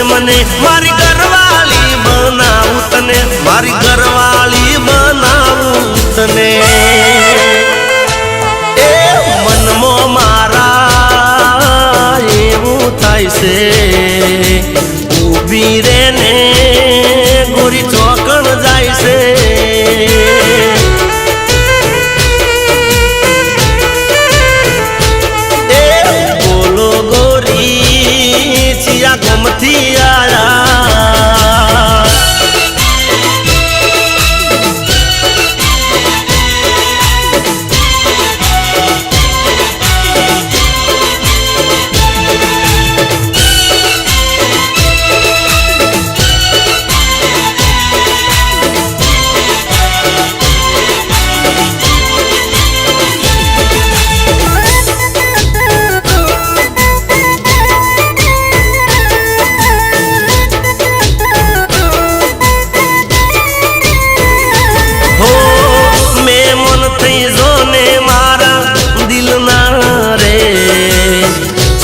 મને મારી ઘરવાળી બનાવું તને, મારી ઘરવાળી બનાવું તને। એ મનમાં મારા એવું થાય છે, ઊભી રે ને ગોરી ચોકણ જાય છે। ગમથી આયા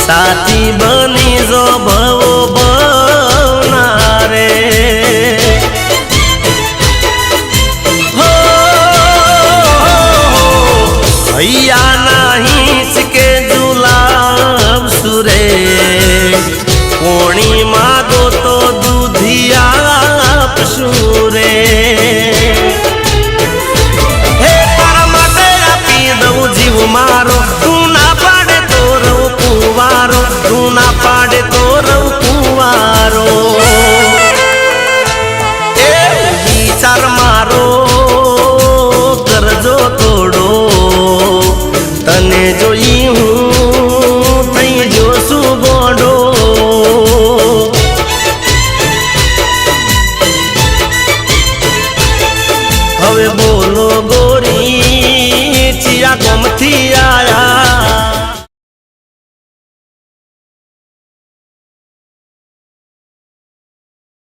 साथी बनी जो भवो बनारे हो भैया नहीं के जुलाब सुरे कोणी मागो तो दूधिया पशुरे हे तारा माटे आपी दऊ जीव मारो